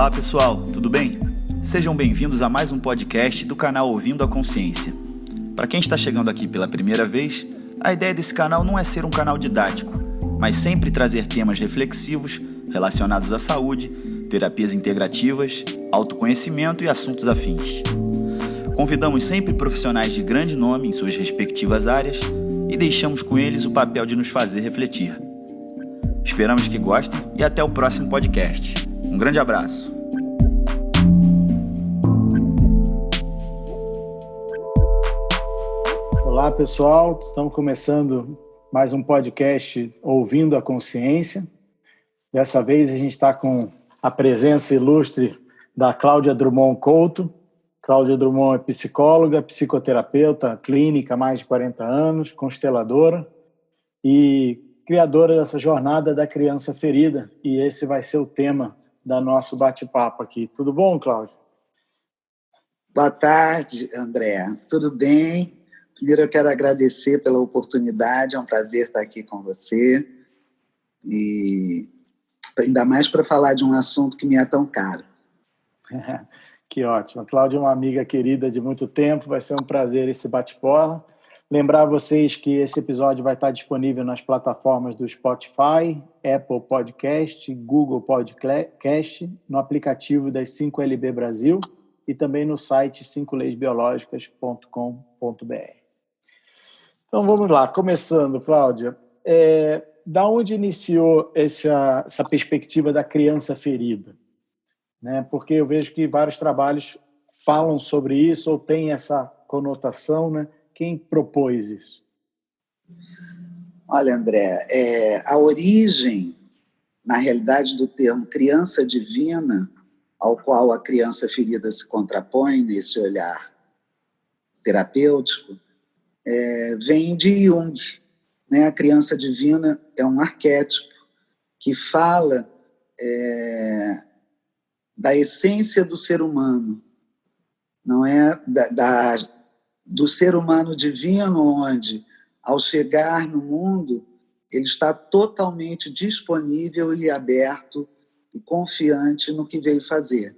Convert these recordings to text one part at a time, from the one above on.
Olá pessoal, tudo bem? Sejam bem-vindos a mais um podcast do canal Ouvindo a Consciência. Para quem está chegando aqui pela primeira vez, a ideia desse canal não é ser um canal didático, mas sempre trazer temas reflexivos relacionados à saúde, terapias integrativas, autoconhecimento e assuntos afins. Convidamos sempre profissionais de grande nome em suas respectivas áreas e deixamos com eles o papel de nos fazer refletir. Esperamos que gostem e até o próximo podcast. Um grande abraço. Olá, pessoal. Estamos começando mais um podcast Ouvindo a Consciência. Dessa vez a gente está com a presença ilustre da Cláudia Drummond Couto. Cláudia Drummond é psicóloga, psicoterapeuta clínica há mais de 40 anos, consteladora e criadora dessa jornada da criança ferida. E esse vai ser o tema do nosso bate-papo aqui. Tudo bom, Cláudia? Boa tarde, André. Tudo bem? Primeiro eu quero agradecer pela oportunidade, é um prazer estar aqui com você. E ainda mais para falar de um assunto que me é tão caro. Que ótimo. A Cláudia é uma amiga querida de muito tempo, vai ser um prazer esse bate-bola. Lembrar vocês que esse episódio vai estar disponível nas plataformas do Spotify, Apple Podcast, Google Podcast, no aplicativo das 5LB Brasil e também no site 5leisbiologicas.com.br. Então vamos lá, começando, Cláudia. Da onde iniciou essa perspectiva da criança ferida? Né? Porque eu vejo que vários trabalhos falam sobre isso ou têm essa conotação, né? Quem propôs isso? Olha, André, a origem, na realidade, do termo criança divina, ao qual a criança ferida se contrapõe nesse olhar terapêutico, vem de Jung. Né? A criança divina é um arquétipo que fala da essência do ser humano, não é do ser humano divino, onde, ao chegar no mundo, ele está totalmente disponível e aberto e confiante no que veio fazer,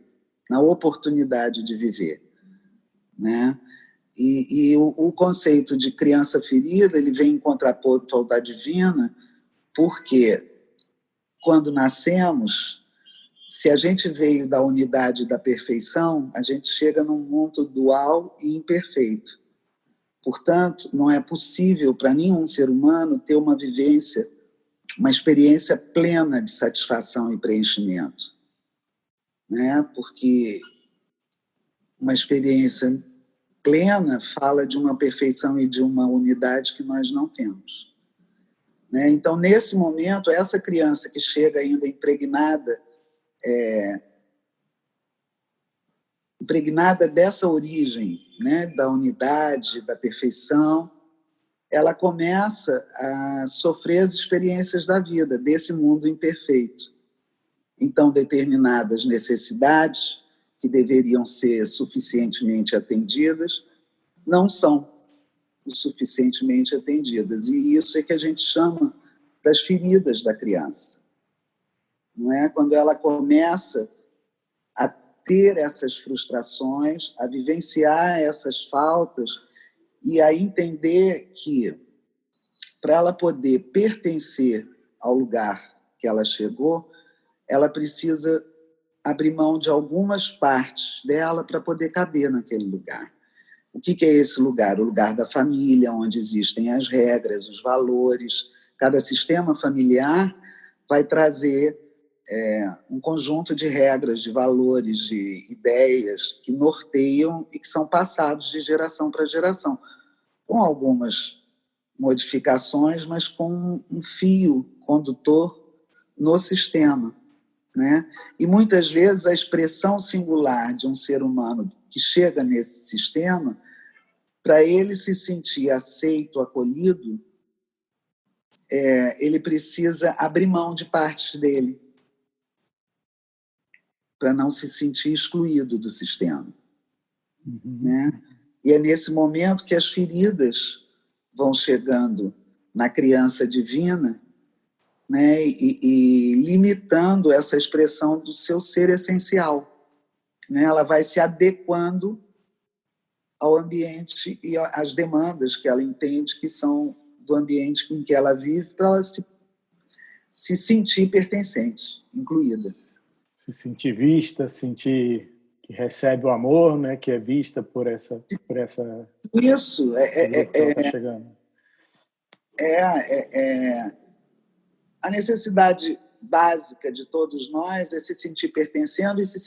na oportunidade de viver. Né? E o conceito de criança ferida, ele vem em contraponto ao da divina, porque quando nascemos, se a gente veio da unidade da perfeição, a gente chega num mundo dual e imperfeito. Portanto, não é possível para nenhum ser humano ter uma vivência, uma experiência plena de satisfação e preenchimento. Né? Porque uma experiência plena fala de uma perfeição e de uma unidade que nós não temos. Né? Então, nesse momento, essa criança que chega ainda impregnada dessa origem, né, da unidade, da perfeição, ela começa a sofrer as experiências da vida, desse mundo imperfeito. Então, determinadas necessidades que deveriam ser suficientemente atendidas não são o suficientemente atendidas. E isso é que a gente chama das feridas da criança. Não é? Quando ela começa a ter essas frustrações, a vivenciar essas faltas e a entender que, para ela poder pertencer ao lugar que ela chegou, ela precisa abrir mão de algumas partes dela para poder caber naquele lugar. O que é esse lugar? O lugar da família, onde existem as regras, os valores. Cada sistema familiar vai trazer um conjunto de regras, de valores, de ideias que norteiam e que são passados de geração para geração, com algumas modificações, mas com um fio condutor no sistema. Né? E muitas vezes a expressão singular de um ser humano que chega nesse sistema, para ele se sentir aceito, acolhido, ele precisa abrir mão de partes dele, para não se sentir excluído do sistema. Né? E é nesse momento que as feridas vão chegando na criança divina, né? E limitando essa expressão do seu ser essencial, né? Ela vai se adequando ao ambiente e às demandas que ela entende que são do ambiente em que ela vive, para ela se sentir pertencente, incluída. Se sentir vista, sentir que recebe o amor, né? Que é vista por essa Isso tá chegando. A necessidade básica de todos nós é se sentir pertencendo e se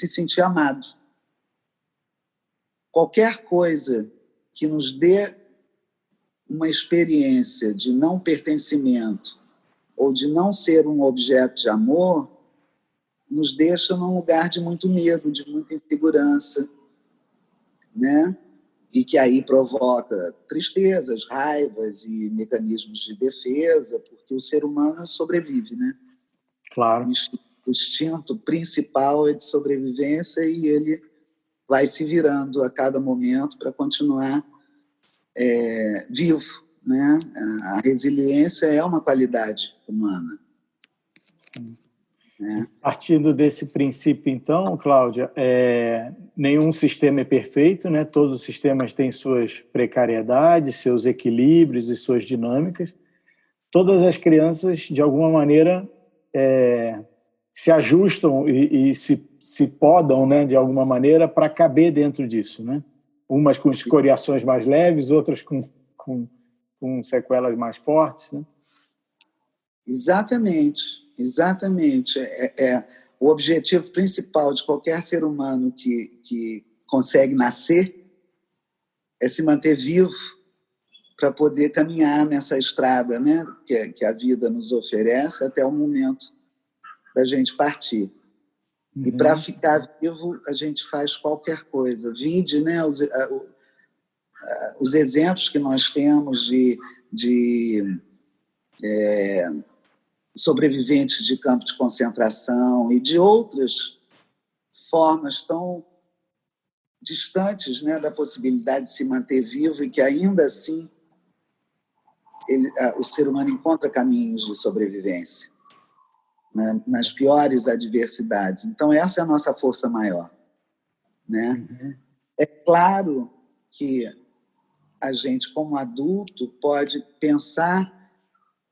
sentir amado. Qualquer coisa que nos dê uma experiência de não pertencimento ou de não ser um objeto de amor nos deixa num lugar de muito medo, de muita insegurança, né? E que aí provoca tristezas, raivas e mecanismos de defesa, porque o ser humano sobrevive, né? Claro. O instinto principal é de sobrevivência e ele vai se virando a cada momento para continuar vivo, né? A resiliência é uma qualidade humana. Né? Partindo desse princípio, então, Cláudia, nenhum sistema é perfeito, né? Todos os sistemas têm suas precariedades, seus equilíbrios e suas dinâmicas. Todas as crianças, de alguma maneira, se ajustam e se podam, né, de alguma maneira, para caber dentro disso, né? Umas com escoriações mais leves, outras com sequelas mais fortes, né? Exatamente. O objetivo principal de qualquer ser humano que consegue nascer é se manter vivo para poder caminhar nessa estrada, né, que a vida nos oferece até o momento da gente partir. Uhum. E para ficar vivo, a gente faz qualquer coisa. Vide, né, os exemplos que nós temos de sobreviventes de campo de concentração e de outras formas tão distantes, né, da possibilidade de se manter vivo e que ainda assim o ser humano encontra caminhos de sobrevivência, né, nas piores adversidades. Então essa é a nossa força maior, né? Uhum. É claro que a gente, como adulto, pode pensar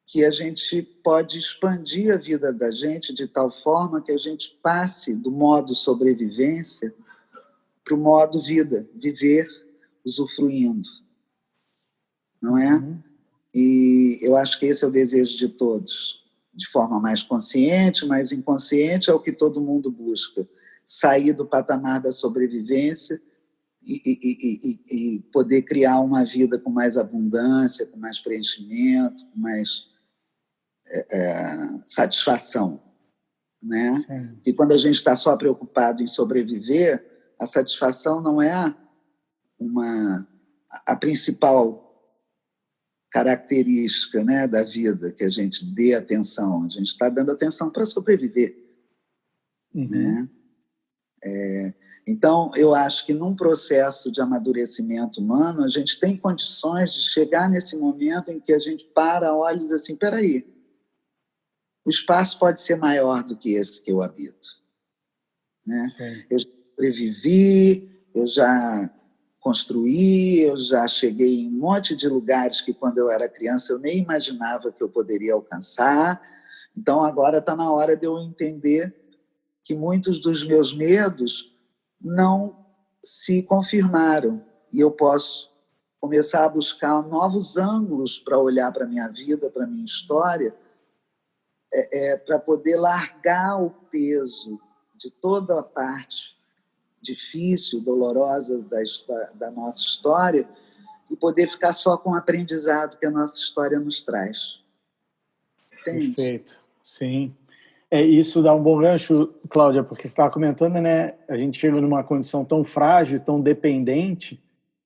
que a gente pode expandir a vida da gente de tal forma que a gente passe do modo sobrevivência para o modo vida, viver usufruindo, não é? Uhum. E eu acho que esse é o desejo de todos, de forma mais consciente, mais inconsciente, é o que todo mundo busca, sair do patamar da sobrevivência e poder criar uma vida com mais abundância, com mais preenchimento, com mais satisfação, né? Sim. E quando a gente está só preocupado em sobreviver, a satisfação não é a principal característica, né, da vida, que a gente dê atenção. A gente está dando atenção para sobreviver. Uhum. Né? Então, eu acho que num processo de amadurecimento humano, a gente tem condições de chegar nesse momento em que a gente olha e diz assim, peraí, o espaço pode ser maior do que esse que eu habito. Né? Eu já sobrevivi, eu já construí, eu já cheguei em um monte de lugares que, quando eu era criança, eu nem imaginava que eu poderia alcançar. Então, agora está na hora de eu entender que muitos dos meus medos não se confirmaram e eu posso começar a buscar novos ângulos para olhar para a minha vida, para a minha história, para poder largar o peso de toda a parte difícil, dolorosa da nossa história e poder ficar só com o aprendizado que a nossa história nos traz. Entende? Perfeito, sim. Isso dá um bom gancho, Cláudia, porque você estava comentando, né? A gente chega numa condição tão frágil, tão dependente,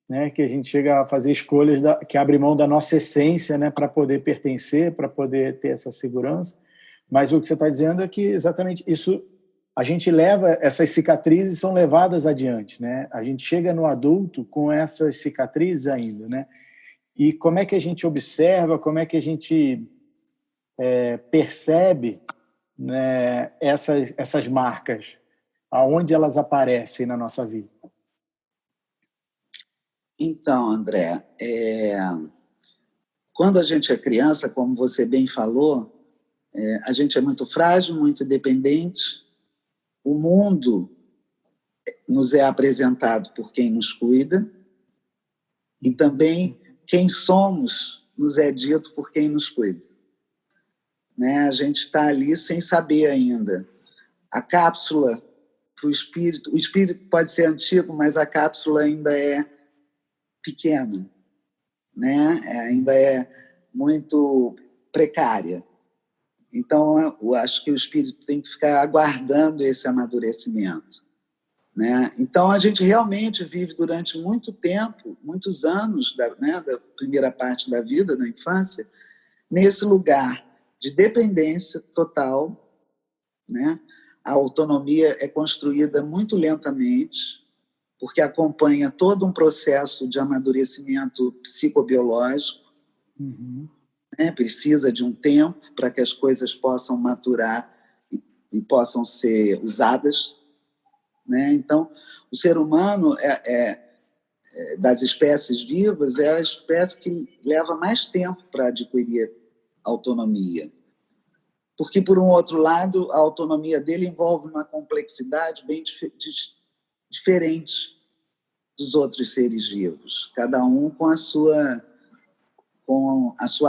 né, que a gente chega a fazer escolhas que abrem mão da nossa essência, né, para poder pertencer, para poder ter essa segurança. Mas o que você está dizendo é que exatamente isso, a gente leva, essas cicatrizes são levadas adiante, né? A gente chega no adulto com essas cicatrizes ainda, né? E como é que a gente observa, como é que a gente percebe, né, essas marcas? Aonde elas aparecem na nossa vida? Então, André, quando a gente é criança, como você bem falou, a gente é muito frágil, muito dependente. O mundo nos é apresentado por quem nos cuida e também quem somos nos é dito por quem nos cuida. Né? A gente está ali sem saber ainda. A cápsula para o espírito pode ser antigo, mas a cápsula ainda é pequena, né? Ainda é muito precária. Então, eu acho que o espírito tem que ficar aguardando esse amadurecimento. Né? Então, a gente realmente vive durante muito tempo, muitos anos da primeira parte da vida, da infância, nesse lugar de dependência total. Né? A autonomia é construída muito lentamente, porque acompanha todo um processo de amadurecimento psicobiológico. Uhum. Né? Precisa de um tempo para que as coisas possam maturar e possam ser usadas. Né? Então, o ser humano das espécies vivas é a espécie que leva mais tempo para adquirir autonomia. Porque, por um outro lado, a autonomia dele envolve uma complexidade bem diferente dos outros seres vivos, cada um com a sua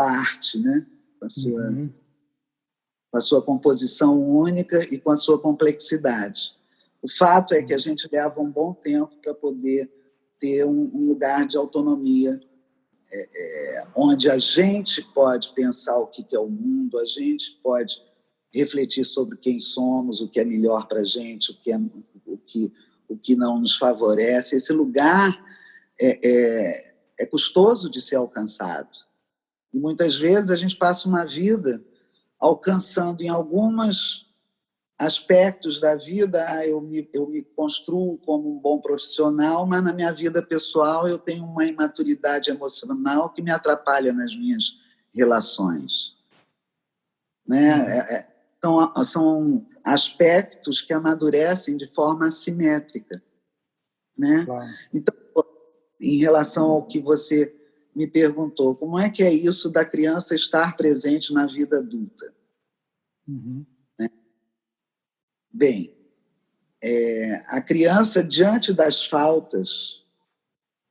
arte, né? Com a sua composição única e com a sua complexidade. O fato é que a gente leva um bom tempo para poder ter um lugar de autonomia, onde a gente pode pensar o que é o mundo, a gente pode refletir sobre quem somos, o que é melhor para a gente, o que não nos favorece. Esse lugar é custoso de ser alcançado. E muitas vezes a gente passa uma vida alcançando em alguns aspectos da vida, eu me construo como um bom profissional, mas na minha vida pessoal eu tenho uma imaturidade emocional que me atrapalha nas minhas relações. Né? São aspectos que amadurecem de forma assimétrica. Né? Claro. Então, em relação ao que você me perguntou, como é que é isso da criança estar presente na vida adulta? Uhum. Bem, a criança, diante das faltas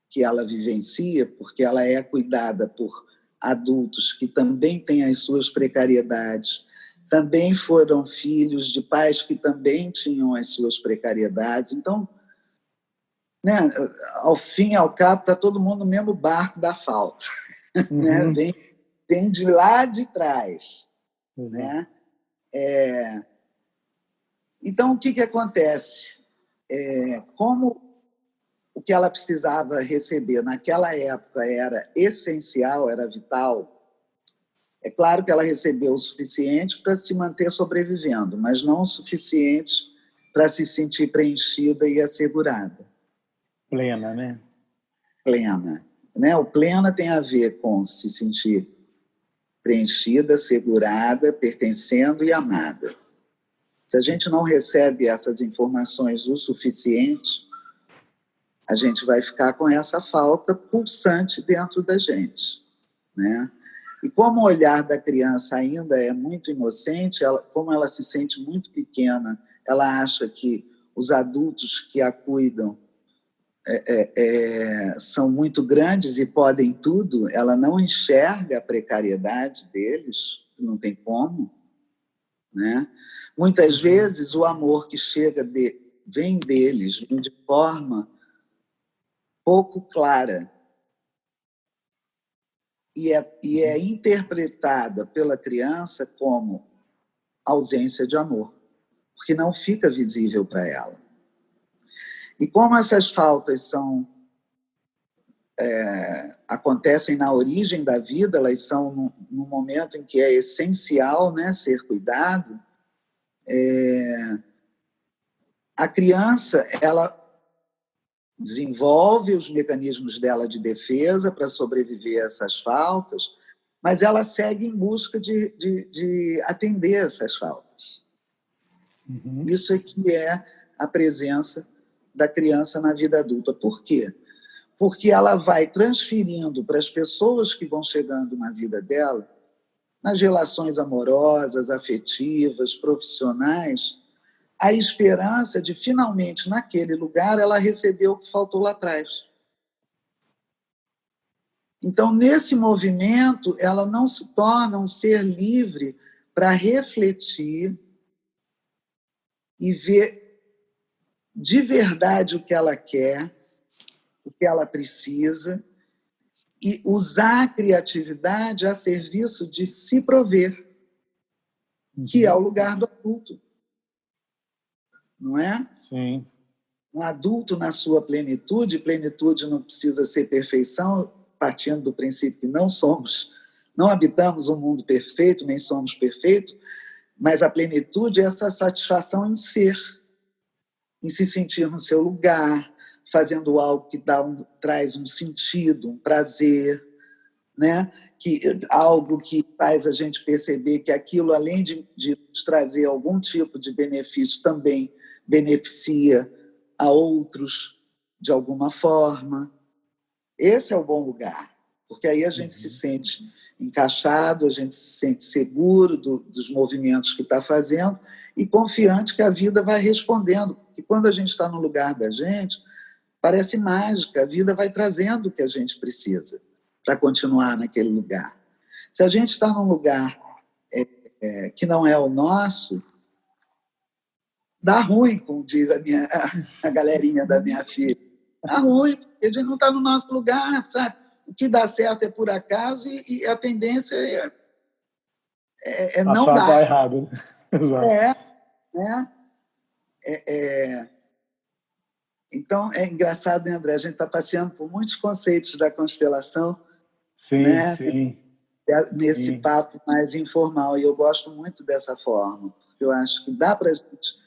que ela vivencia, porque ela é cuidada por adultos que também têm as suas precariedades, também foram filhos de pais que também tinham as suas precariedades. Então, né, ao fim e ao cabo, está todo mundo no mesmo barco da falta. Uhum. Né? Vem de lá de trás. Né? Então, o que acontece? Como o que ela precisava receber naquela época era essencial, era vital, é claro que ela recebeu o suficiente para se manter sobrevivendo, mas não o suficiente para se sentir preenchida e assegurada. Plena, né? Plena. Né? O plena tem a ver com se sentir preenchida, assegurada, pertencendo e amada. Se a gente não recebe essas informações o suficiente, a gente vai ficar com essa falta pulsante dentro da gente. Né? E como o olhar da criança ainda é muito inocente, como ela se sente muito pequena, ela acha que os adultos que a cuidam são muito grandes e podem tudo, ela não enxerga a precariedade deles, não tem como. Né? Muitas vezes o amor que chega vem deles, vem de forma pouco clara e é interpretada pela criança como ausência de amor, porque não fica visível para ela. E como essas faltas acontecem na origem da vida, elas são no momento em que é essencial, né, ser cuidado, a criança ela desenvolve os mecanismos dela de defesa para sobreviver a essas faltas, mas ela segue em busca de atender essas faltas. Uhum. Isso é que é a presença da criança na vida adulta. Por quê? Porque ela vai transferindo para as pessoas que vão chegando na vida dela, nas relações amorosas, afetivas, profissionais, a esperança de, finalmente, naquele lugar, ela receber o que faltou lá atrás. Então, nesse movimento, ela não se torna um ser livre para refletir e ver de verdade o que ela quer, o que ela precisa, e usar a criatividade a serviço de se prover, que é o lugar do adulto. Não é? Sim. Um adulto na sua plenitude não precisa ser perfeição, partindo do princípio que não habitamos um mundo perfeito, nem somos perfeitos, mas a plenitude é essa satisfação em ser, em se sentir no seu lugar, fazendo algo que traz um sentido, um prazer, né? Algo que faz a gente perceber que aquilo, além de nos trazer algum tipo de benefício, também beneficia a outros de alguma forma. Esse é o bom lugar, porque aí a gente se sente encaixado, a gente se sente seguro dos movimentos que está fazendo e confiante que a vida vai respondendo. E quando a gente está no lugar da gente, parece mágica, a vida vai trazendo o que a gente precisa para continuar naquele lugar. Se a gente está num lugar que não é o nosso, dá ruim, como diz a galerinha da minha filha. Dá ruim, porque a gente não está no nosso lugar, sabe? O que dá certo é por acaso e a tendência é não dar. Passar errado. Exato. Né? Então, é engraçado, né, André? A gente está passeando por muitos conceitos da constelação, Sim, né? sim. Nesse Sim. papo mais informal. E eu gosto muito dessa forma, porque eu acho que dá para a gente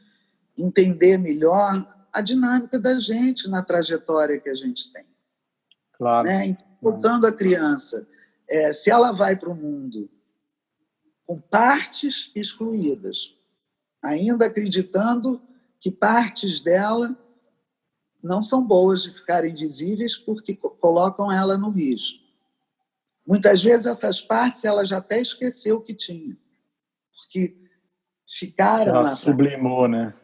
entender melhor a dinâmica da gente na trajetória que a gente tem. Claro. Né? Então, voltando à criança, se ela vai para o mundo com partes excluídas, ainda acreditando que partes dela não são boas de ficarem visíveis porque colocam ela no risco. Muitas vezes essas partes ela já até esqueceu que tinha, porque ficaram lá. Sublimou, né?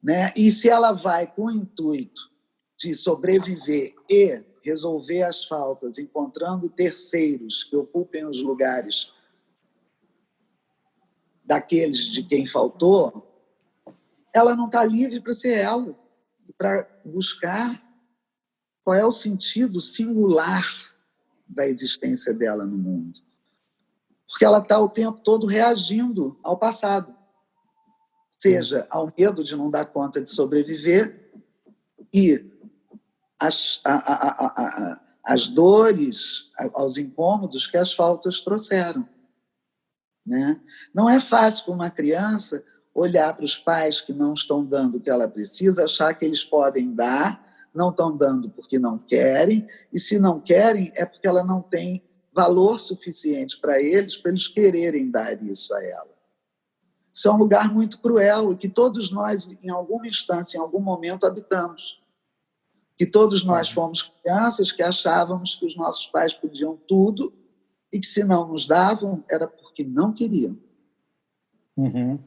Né? E se ela vai com o intuito de sobreviver e resolver as faltas, encontrando terceiros que ocupem os lugares daqueles de quem faltou, ela não está livre para ser ela e para buscar qual é o sentido singular da existência dela no mundo. Porque ela está o tempo todo reagindo ao passado, seja ao medo de não dar conta de sobreviver e as dores, aos incômodos que as faltas trouxeram. Né? Não é fácil para uma criança olhar para os pais que não estão dando o que ela precisa, achar que eles podem dar, não estão dando porque não querem, e se não querem é porque ela não tem valor suficiente para eles quererem dar isso a ela. Isso é um lugar muito cruel e que todos nós, em alguma instância, em algum momento, habitamos. Que todos nós fomos crianças que achávamos que os nossos pais podiam tudo e que, se não nos davam, era porque não queriam. Uhum.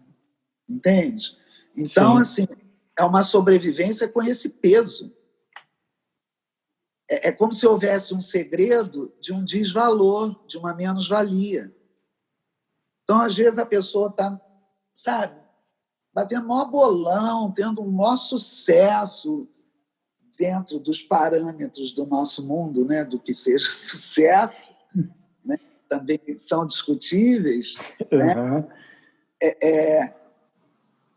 Entende? Então, assim, é uma sobrevivência com esse peso. É como se houvesse um segredo de um desvalor, de uma menos-valia. Então, às vezes, a pessoa está, sabe, batendo maior bolão, tendo um maior sucesso dentro dos parâmetros do nosso mundo, né, do que seja sucesso, né, também são discutíveis, né?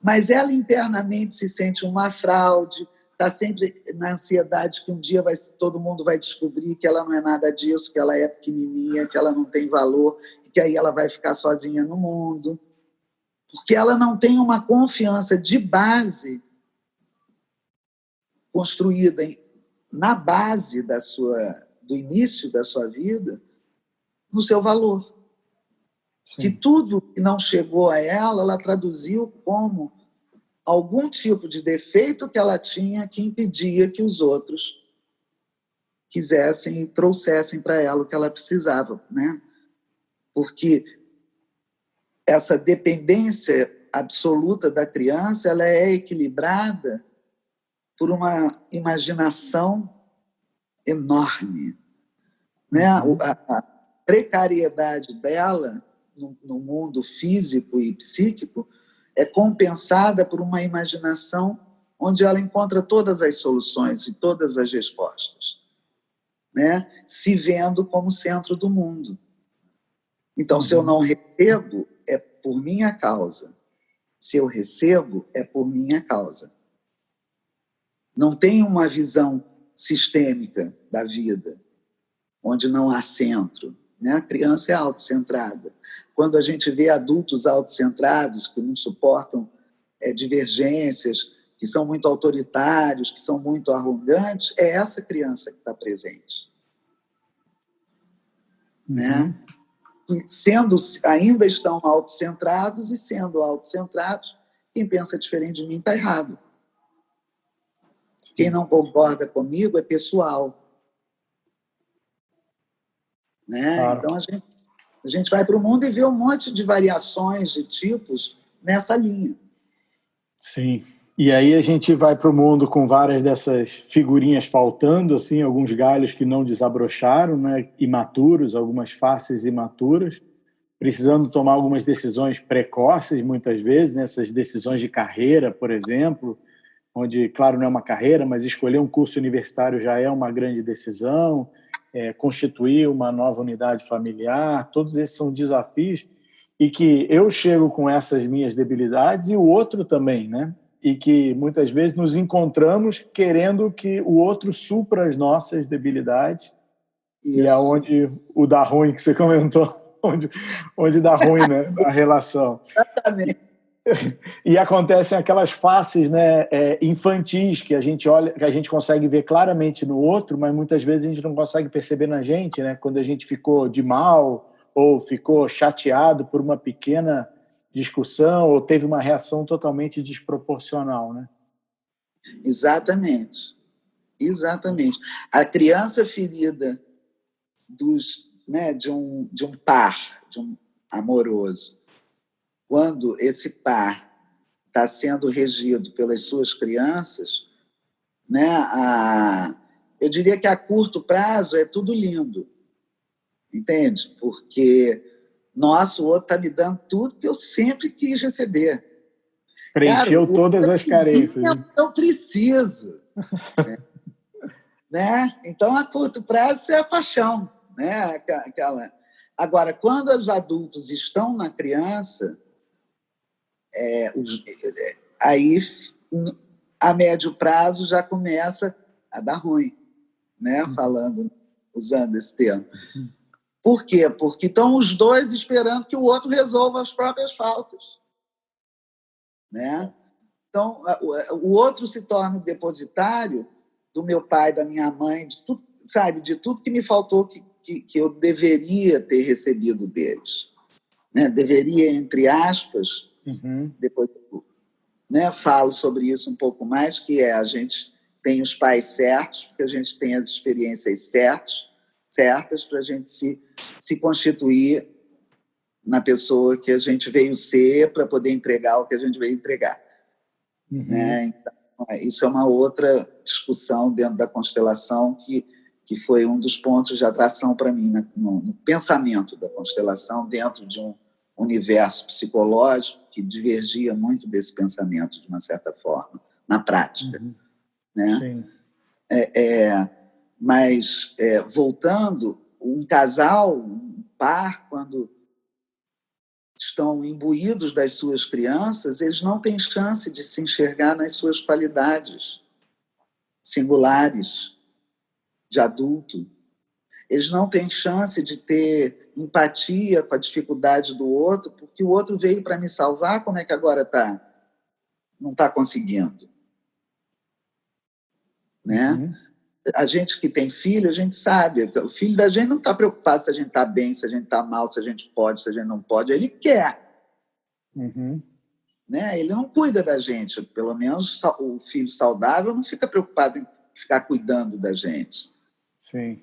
Mas ela internamente se sente uma fraude, está sempre na ansiedade que um dia todo mundo vai descobrir que ela não é nada disso, que ela é pequenininha, que ela não tem valor, e que aí ela vai ficar sozinha no mundo. Porque ela não tem uma confiança de base construída na base do início da sua vida, no seu valor. Sim. Que tudo que não chegou a ela, ela traduziu como algum tipo de defeito que ela tinha que impedia que os outros quisessem e trouxessem para ela o que ela precisava, né? Porque essa dependência absoluta da criança, ela é equilibrada por uma imaginação enorme, né? A precariedade dela no mundo físico e psíquico é compensada por uma imaginação onde ela encontra todas as soluções e todas as respostas, né? Se vendo como centro do mundo. Então, se eu não recebo, é por minha causa. Se eu recebo, é por minha causa. Não tem uma visão sistêmica da vida, onde não há centro, né? A criança é autocentrada. Quando a gente vê adultos autocentrados, que não suportam divergências, que são muito autoritários, que são muito arrogantes, é essa criança que está presente. Né? Ainda estão autocentrados, e sendo autocentrados, quem pensa diferente de mim está errado. Quem não concorda comigo é pessoal. Né? Claro. Então, a gente vai para o mundo e vê um monte de variações de tipos nessa linha. Sim. E aí a gente vai para o mundo com várias dessas figurinhas faltando, assim, alguns galhos que não desabrocharam, né, imaturos, algumas faces imaturas, precisando tomar algumas decisões precoces, muitas vezes, nessas decisões de carreira, por exemplo, onde, claro, não é uma carreira, mas escolher um curso universitário já é uma grande decisão, constituir uma nova unidade familiar, todos esses são desafios, e que eu chego com essas minhas debilidades e o outro também, né? E que muitas vezes nos encontramos querendo que o outro supra as nossas debilidades. Isso. E é onde o dá ruim que você comentou, onde dá ruim, né, a relação. Exatamente. E acontecem aquelas faces, né, infantis que a gente olha, que a gente consegue ver claramente no outro, mas muitas vezes a gente não consegue perceber na gente, né? Quando a gente ficou de mal ou ficou chateado por uma pequena discussão ou teve uma reação totalmente desproporcional, né? Exatamente. A criança ferida de um par, de um amoroso, quando esse par está sendo regido pelas suas crianças, né, eu diria que a curto prazo é tudo lindo, entende? Porque, nossa, o outro está me dando tudo que eu sempre quis receber. Preencheu todas as carências. Eu preciso. Né? Então, a curto prazo é a paixão. Né? Agora, quando os adultos estão na criança, aí a médio prazo já começa a dar ruim, né? Usando esse termo. Por quê? Porque estão os dois esperando que o outro resolva as próprias faltas, né? Então, o outro se torna o depositário do meu pai, da minha mãe, de tudo, sabe, de tudo que me faltou que eu deveria ter recebido deles, né? Deveria, entre aspas. Depois, né, falo sobre isso um pouco mais, que a gente tem os pais certos, porque a gente tem as experiências certas para a gente se constituir na pessoa que a gente veio ser para poder entregar o que a gente veio entregar. Né? Então, isso é uma outra discussão dentro da constelação que foi um dos pontos de atração para mim no pensamento da constelação dentro de um universo psicológico que divergia muito desse pensamento, de uma certa forma, na prática. Né? Sim. Mas, voltando, um casal, um par, quando estão imbuídos das suas crianças, eles não têm chance de se enxergar nas suas qualidades singulares de adulto. Eles não têm chance de ter empatia com a dificuldade do outro, porque o outro veio para me salvar, como é que agora não está conseguindo? Né? A gente que tem filho, a gente sabe. O filho da gente não está preocupado se a gente está bem, se a gente está mal, se a gente pode, se a gente não pode. Ele quer. Uhum. Né? Ele não cuida da gente. Pelo menos o filho saudável não fica preocupado em ficar cuidando da gente. Sim.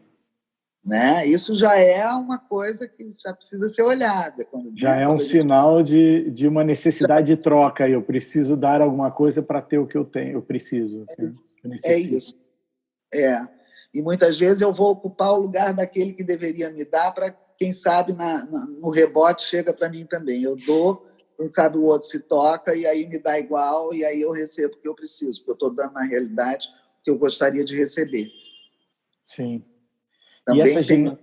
Né? Isso já é uma coisa que já precisa ser olhada. Já é um sinal de uma necessidade de troca. Eu preciso dar alguma coisa para ter o que eu tenho. Eu preciso. É isso. E muitas vezes eu vou ocupar o lugar daquele que deveria me dar para, quem sabe, no rebote chega para mim também. Eu dou, quem sabe o outro se toca e aí me dá igual e aí eu recebo o que eu preciso, porque eu estou dando, na realidade, o que eu gostaria de receber. Sim. Também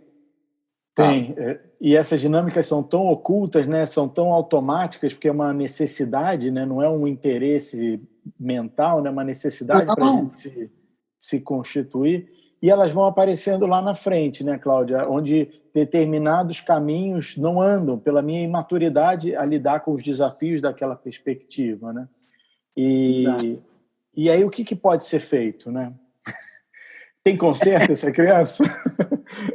tem. E essas dinâmicas são tão ocultas, né? São tão automáticas, porque é uma necessidade, né? Não é um interesse mental, né? Uma necessidade para a gente se constituir. E elas vão aparecendo lá na frente, né, Cláudia? Onde determinados caminhos não andam, pela minha imaturidade a lidar com os desafios daquela perspectiva, né? E aí o que pode ser feito, né? Tem conserto essa criança?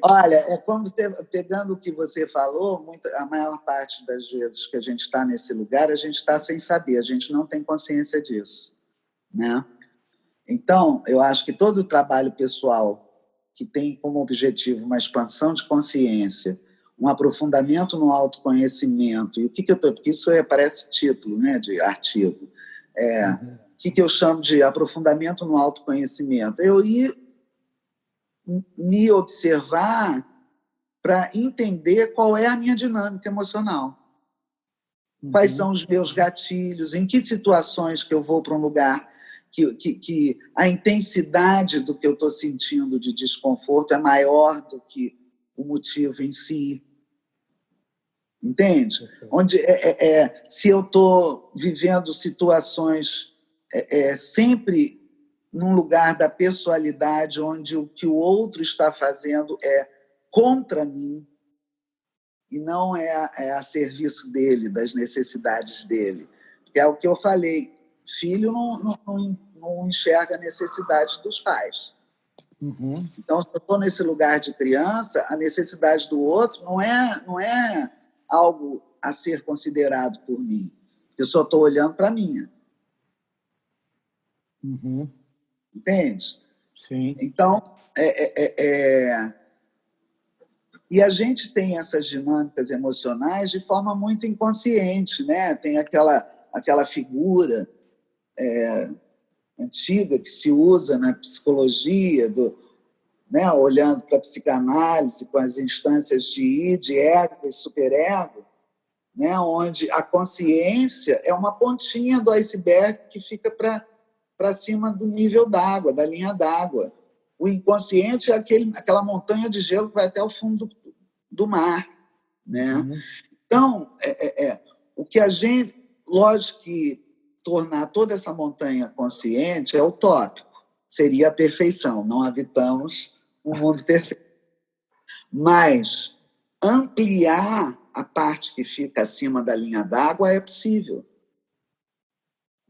Olha, é como pegando o que você falou, a maior parte das vezes que a gente está nesse lugar, a gente está sem saber, a gente não tem consciência disso, né? Então, eu acho que todo o trabalho pessoal que tem como objetivo uma expansão de consciência, um aprofundamento no autoconhecimento, e o que eu estou... Porque isso parece título, né, de artigo. O que eu chamo de aprofundamento no autoconhecimento? Eu ir me observar para entender qual é a minha dinâmica emocional. Quais são os meus gatilhos, em que situações que eu vou para um lugar que a intensidade do que eu estou sentindo de desconforto é maior do que o motivo em si. Entende? Onde se eu estou vivendo situações sempre num lugar da pessoalidade, onde o que o outro está fazendo é contra mim e não é a serviço dele, das necessidades dele. Que é o que eu falei, filho não enxerga a necessidade dos pais. Uhum. Então, se eu estou nesse lugar de criança, a necessidade do outro não é algo a ser considerado por mim. Eu só estou olhando para a minha. Uhum. Entende? Sim. Então, e a gente tem essas dinâmicas emocionais de forma muito inconsciente, né? Tem aquela figura antiga que se usa na psicologia, né? Olhando para a psicanálise com as instâncias de id, ego e superego, né? Onde a consciência é uma pontinha do iceberg que fica para cima do nível d'água, da linha d'água. O inconsciente é aquela montanha de gelo que vai até o fundo do mar, né? Uhum. Então, o que a gente... Lógico que tornar toda essa montanha consciente é utópico. Seria a perfeição. Não habitamos um mundo perfeito. Mas ampliar a parte que fica acima da linha d'água é possível.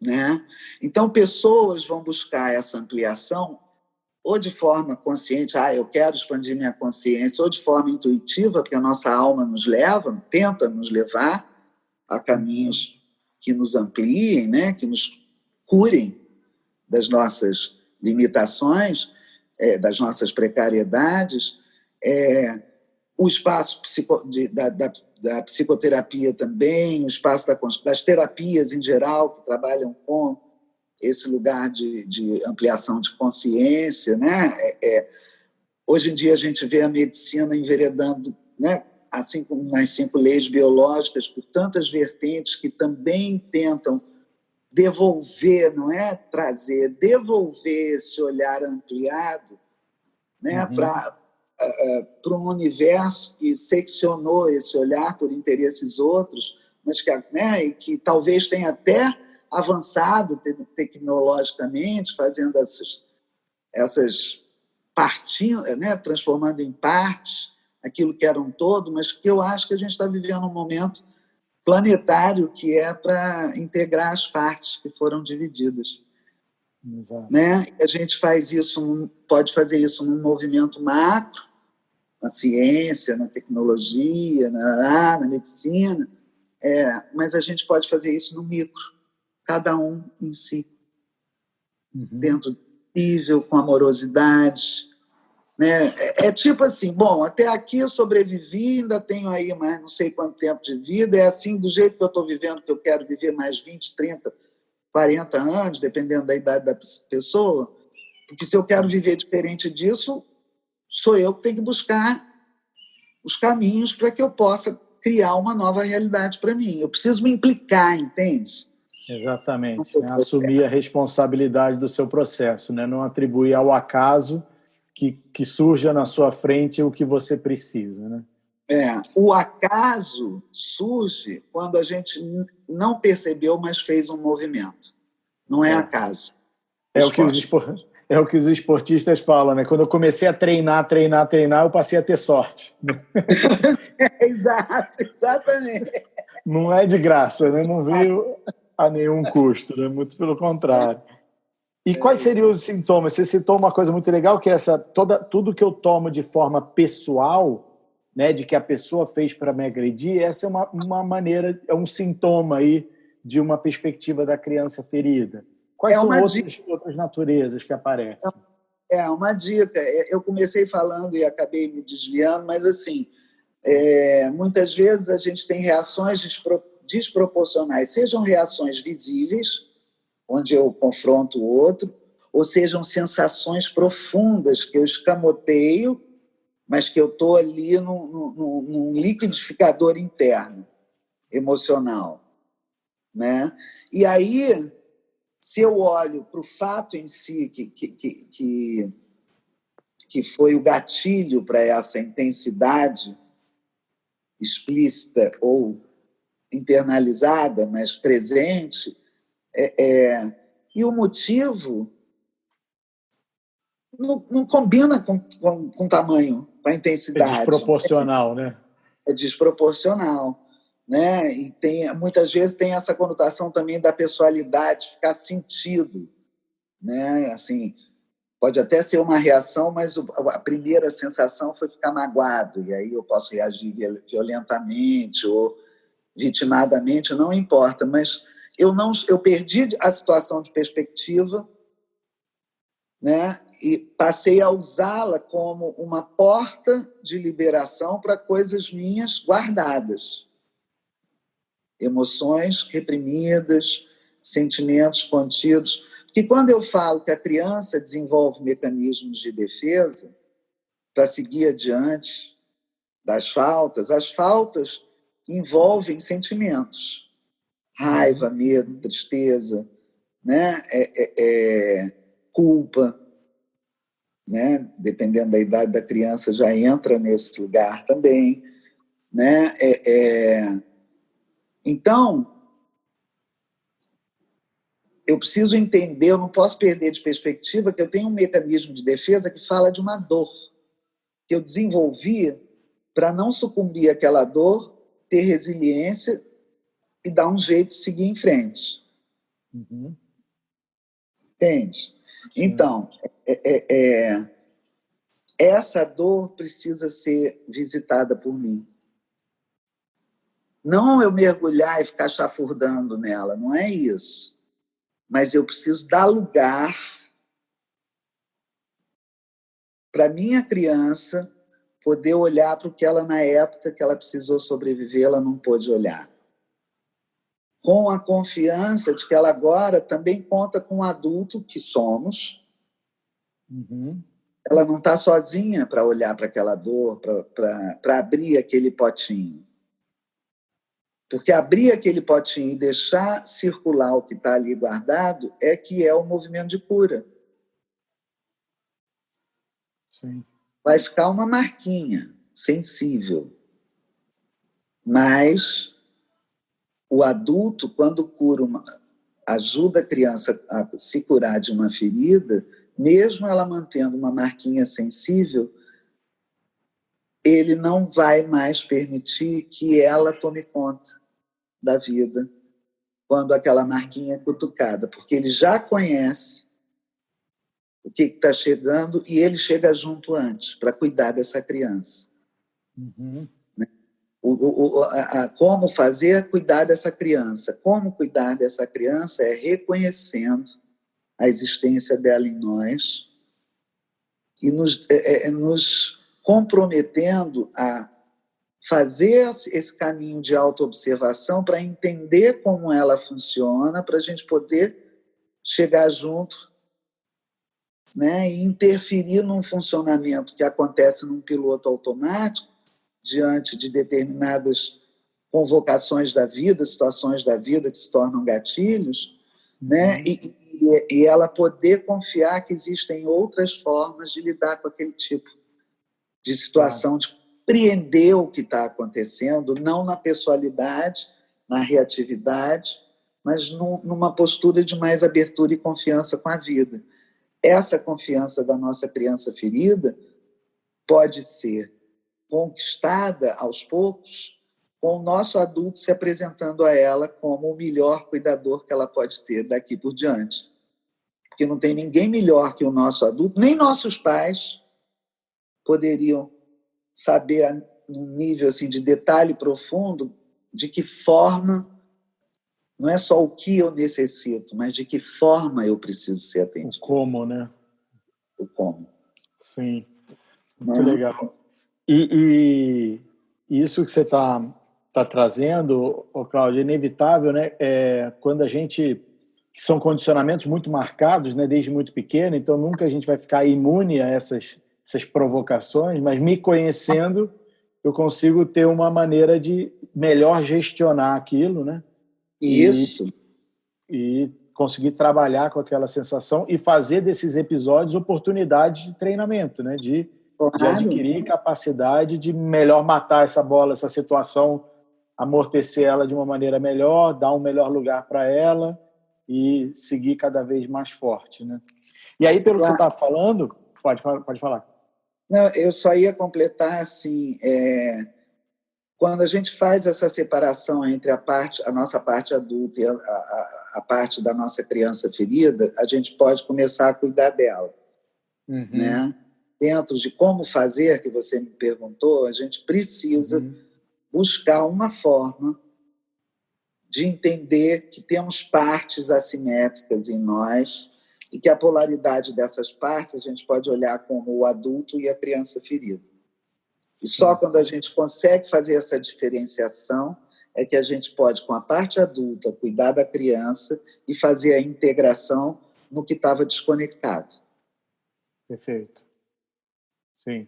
Né? Então, pessoas vão buscar essa ampliação ou de forma consciente, eu quero expandir minha consciência, ou de forma intuitiva, porque a nossa alma nos leva, tenta nos levar a caminhos que nos ampliem, né? Que nos curem das nossas limitações, das nossas precariedades. O espaço da psicoterapia também, o espaço das terapias em geral, que trabalham com esse lugar de ampliação de consciência, né? Hoje em dia a gente vê a medicina enveredando, né? Assim como nas 5 leis biológicas, por tantas vertentes que também tentam devolver, não é trazer, devolver esse olhar ampliado, né? Para um universo que seccionou esse olhar por interesses outros, mas que talvez tenha até avançado tecnologicamente, fazendo essas partinhas, né, transformando em partes aquilo que era um todo, mas que eu acho que a gente está vivendo um momento planetário que é para integrar as partes que foram divididas. Exato. Né? A gente pode fazer isso num movimento macro, na ciência, na tecnologia, na medicina, mas a gente pode fazer isso no micro, cada um em si, dentro do possível, com amorosidade. Né? Tipo assim, bom, até aqui eu sobrevivi, ainda tenho aí mais não sei quanto tempo de vida, é assim, do jeito que eu estou vivendo, que eu quero viver mais 20, 30, 40 anos, dependendo da idade da pessoa, porque se eu quero viver diferente disso, sou eu que tenho que buscar os caminhos para que eu possa criar uma nova realidade para mim. Eu preciso me implicar, entende? Exatamente. Né? Assumir a responsabilidade do seu processo, né? Não atribuir ao acaso que surja na sua frente o que você precisa. Né? O acaso surge quando a gente não percebeu, mas fez um movimento. Não é acaso. É o que os esportistas falam, né? Quando eu comecei a treinar, eu passei a ter sorte. Exato, exatamente. Não é de graça, né? Não veio a nenhum custo, né? Muito pelo contrário. E quais seriam os sintomas? Você citou uma coisa muito legal, que é tudo que eu tomo de forma pessoal, né, de que a pessoa fez para me agredir, essa é uma maneira, é um sintoma aí de uma perspectiva da criança ferida. Quais são outras naturezas que aparecem? É uma dica. Eu comecei falando e acabei me desviando, mas assim, muitas vezes a gente tem reações desproporcionais, sejam reações visíveis, onde eu confronto o outro, ou sejam sensações profundas que eu escamoteio, mas que eu estou ali num liquidificador interno, emocional. Né? E aí, se eu olho para o fato em si, que foi o gatilho para essa intensidade explícita ou internalizada, mas presente, e o motivo não combina com o tamanho, com a intensidade. É desproporcional, né? É desproporcional. Né? E muitas vezes tem essa conotação também da pessoalidade ficar sentido. Né? Assim, pode até ser uma reação, mas a primeira sensação foi ficar magoado, e aí eu posso reagir violentamente ou vitimadamente, não importa, mas eu perdi a situação de perspectiva, né? E passei a usá-la como uma porta de liberação para coisas minhas guardadas. Emoções reprimidas, sentimentos contidos. Porque quando eu falo que a criança desenvolve mecanismos de defesa para seguir adiante das faltas, as faltas envolvem sentimentos. Raiva, medo, tristeza, né? Culpa, né? Dependendo da idade da criança, já entra nesse lugar também. Né? Então, eu preciso entender, eu não posso perder de perspectiva que eu tenho um mecanismo de defesa que fala de uma dor que eu desenvolvi para não sucumbir àquela dor, ter resiliência e dar um jeito de seguir em frente. Entende? Sim. Então, essa dor precisa ser visitada por mim. Não eu mergulhar e ficar chafurdando nela, não é isso. Mas eu preciso dar lugar para minha criança poder olhar para o que ela, na época que ela precisou sobreviver, ela não pôde olhar. Com a confiança de que ela agora também conta com o adulto que somos. Ela não está sozinha para olhar para aquela dor, para abrir aquele potinho. Porque abrir aquele potinho e deixar circular o que está ali guardado é que é o movimento de cura. Sim. Vai ficar uma marquinha sensível. Mas o adulto, quando ajuda a criança a se curar de uma ferida, mesmo ela mantendo uma marquinha sensível, ele não vai mais permitir que ela tome conta da vida quando aquela marquinha é cutucada, porque ele já conhece o que está chegando, e ele chega junto antes, para cuidar dessa criança. Uhum. Como fazer é cuidar dessa criança. Como cuidar dessa criança é reconhecendo a existência dela em nós e nos comprometendo a fazer esse caminho de autoobservação para entender como ela funciona, para a gente poder chegar junto, né, e interferir num funcionamento que acontece num piloto automático diante de determinadas convocações da vida, situações da vida que se tornam gatilhos, né, e ela poder confiar que existem outras formas de lidar com aquele tipo de situação, de compreender o que está acontecendo, não na pessoalidade, na reatividade, mas numa postura de mais abertura e confiança com a vida. Essa confiança da nossa criança ferida pode ser conquistada aos poucos com o nosso adulto se apresentando a ela como o melhor cuidador que ela pode ter daqui por diante. Porque não tem ninguém melhor que o nosso adulto, nem nossos pais poderiam saber, num nível assim, de detalhe profundo, de que forma, não é só o que eu necessito, mas de que forma eu preciso ser atendido. O como, né? O como. Sim, muito legal. E isso que você está trazendo, Cláudio, é inevitável, né? Quando a gente... São condicionamentos muito marcados, né, desde muito pequeno, então nunca a gente vai ficar imune a essas provocações, mas me conhecendo, eu consigo ter uma maneira de melhor gestionar aquilo, né? Isso. E conseguir trabalhar com aquela sensação e fazer desses episódios oportunidades de treinamento, né? De adquirir capacidade de melhor matar essa bola, essa situação, amortecer ela de uma maneira melhor, dar um melhor lugar para ela e seguir cada vez mais forte, né? E aí, pelo que você está falando, pode falar. Não, eu só ia completar assim, quando a gente faz essa separação entre a nossa parte adulta e a parte da nossa criança ferida, a gente pode começar a cuidar dela, né? Dentro de como fazer, que você me perguntou, a gente precisa buscar uma forma de entender que temos partes assimétricas em nós e que a polaridade dessas partes a gente pode olhar como o adulto e a criança ferida. E só quando a gente consegue fazer essa diferenciação é que a gente pode, com a parte adulta, cuidar da criança e fazer a integração no que estava desconectado. Perfeito. Sim.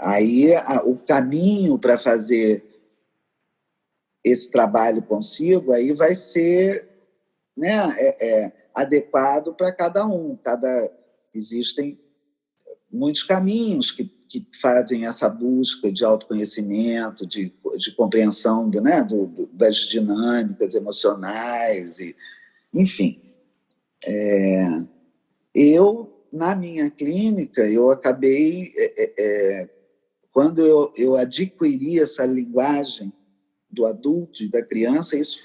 Aí o caminho para fazer esse trabalho consigo aí vai ser, né, adequado para cada um. Existem muitos caminhos que fazem essa busca de autoconhecimento, de compreensão das dinâmicas emocionais, enfim. Eu, na minha clínica, eu acabei, quando eu adquiri essa linguagem do adulto e da criança, isso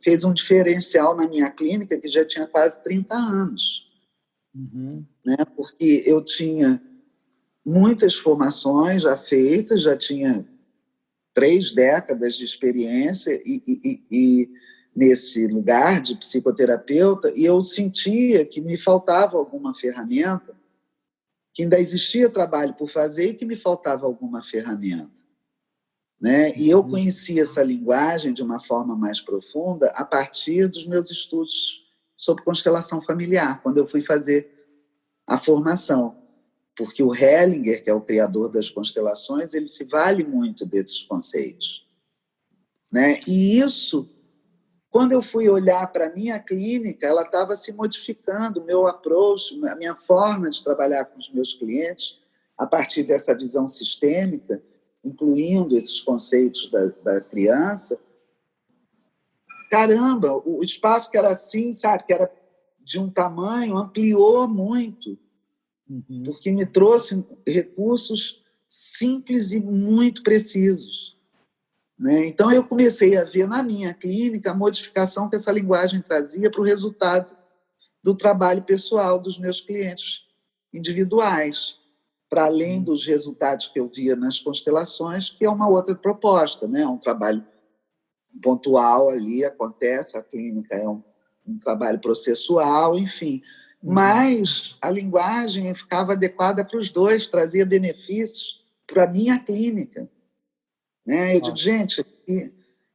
fez um diferencial na minha clínica, que já tinha quase 30 anos. Né? Porque eu tinha muitas formações já feitas, já tinha 3 décadas de experiência e nesse lugar de psicoterapeuta, e eu sentia que me faltava alguma ferramenta, que ainda existia trabalho por fazer e que me faltava alguma ferramenta. Né? E eu conheci essa linguagem de uma forma mais profunda a partir dos meus estudos sobre constelação familiar, quando eu fui fazer a formação. Porque o Hellinger, que é o criador das constelações, ele se vale muito desses conceitos. Né? E isso, quando eu fui olhar para a minha clínica, ela estava se modificando, o meu approach, a minha forma de trabalhar com os meus clientes, a partir dessa visão sistêmica, incluindo esses conceitos da criança. Caramba, o espaço que era assim, sabe, que era de um tamanho, ampliou muito, porque me trouxe recursos simples e muito precisos. Né? Então, eu comecei a ver na minha clínica a modificação que essa linguagem trazia para o resultado do trabalho pessoal dos meus clientes individuais, para além dos resultados que eu via nas constelações, que é uma outra proposta, né? Um trabalho pontual ali, acontece, a clínica é um trabalho processual, enfim. Mas a linguagem ficava adequada para os dois, trazia benefícios para a minha clínica. Né? Eu digo, gente,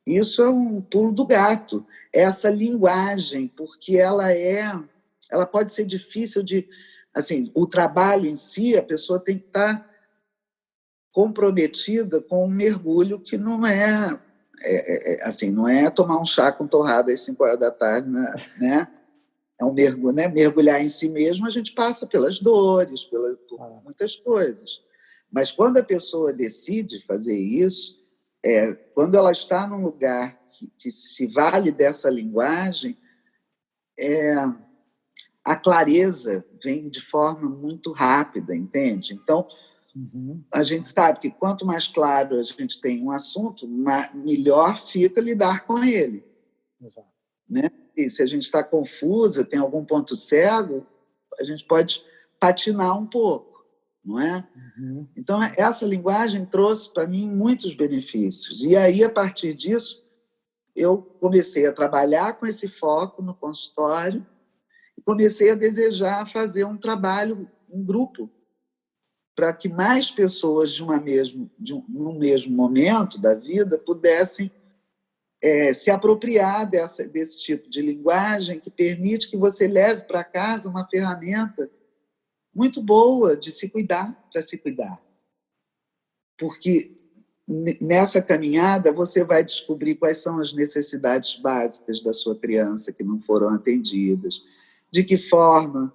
isso é um pulo do gato, essa linguagem, porque ela pode ser difícil de... Assim, o trabalho em si, a pessoa tem que estar comprometida com um mergulho que não assim, não é tomar um chá com torrada às 5 horas da tarde, né? É um mergulho, né? Mergulhar em si mesmo, a gente passa pelas dores, por muitas coisas. Mas quando a pessoa decide fazer isso, quando ela está num lugar que se vale dessa linguagem, a clareza vem de forma muito rápida, entende? Então, a gente sabe que quanto mais claro a gente tem um assunto, melhor fica lidar com ele. Exato. Né? E se a gente está confusa, tem algum ponto cego, a gente pode patinar um pouco, não é? Então, essa linguagem trouxe para mim muitos benefícios. E aí, a partir disso, eu comecei a trabalhar com esse foco no consultório e comecei a desejar fazer um trabalho em grupo para que mais pessoas num mesmo momento da vida pudessem se apropriar desse tipo de linguagem que permite que você leve para casa uma ferramenta muito boa de se cuidar, para se cuidar. Porque nessa caminhada você vai descobrir quais são as necessidades básicas da sua criança que não foram atendidas, de que forma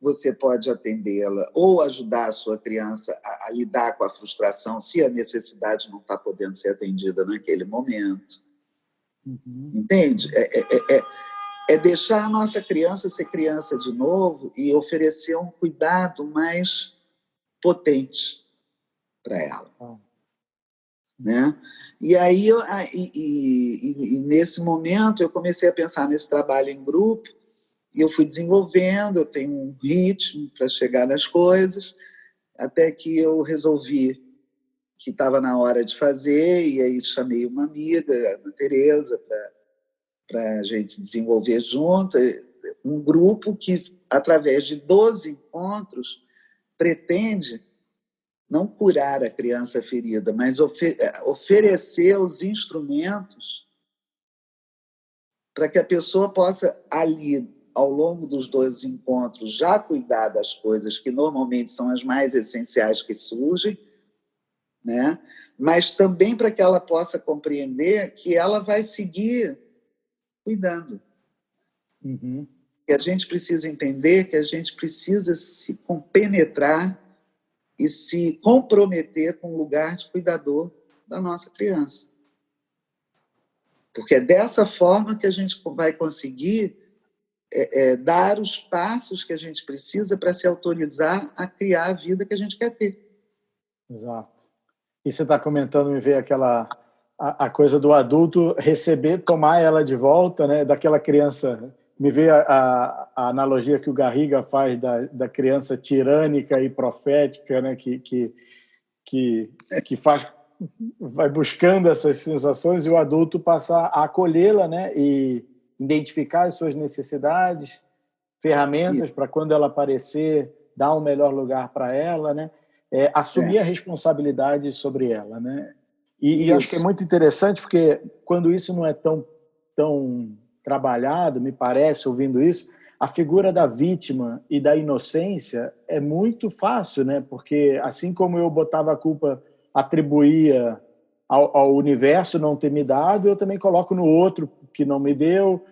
você pode atendê-la ou ajudar a sua criança a lidar com a frustração se a necessidade não está podendo ser atendida naquele momento. Entende? É deixar a nossa criança ser criança de novo e oferecer um cuidado mais potente para ela. Né? E aí, nesse momento, eu comecei a pensar nesse trabalho em grupo e eu fui desenvolvendo, eu tenho um ritmo para chegar nas coisas, até que eu resolvi que estava na hora de fazer, e aí chamei uma amiga, a Tereza, para a gente desenvolver junto um grupo que, através de 12 encontros, pretende não curar a criança ferida, mas oferecer os instrumentos para que a pessoa possa, ali, ao longo dos 12 encontros, já cuidar das coisas que normalmente são as mais essenciais que surgem, né? Mas também para que ela possa compreender que ela vai seguir cuidando. E a gente precisa entender que a gente precisa se compenetrar e se comprometer com o lugar de cuidador da nossa criança. Porque é dessa forma que a gente vai conseguir dar os passos que a gente precisa para se autorizar a criar a vida que a gente quer ter. Exato. E você está comentando, me veio a coisa do adulto receber, tomar ela de volta, né? Daquela criança. Me veio a analogia que o Garriga faz da criança tirânica e profética, né? Que vai buscando essas sensações e o adulto passa a acolhê-la, né? E identificar as suas necessidades, ferramentas para quando ela aparecer, dar um melhor lugar para ela, né? Assumir a responsabilidade sobre ela, né? E acho que é muito interessante porque quando isso não é tão trabalhado, me parece, ouvindo isso, a figura da vítima e da inocência é muito fácil, né? Porque assim como eu botava a culpa, atribuía ao universo não ter me dado, eu também coloco no outro que não me deu.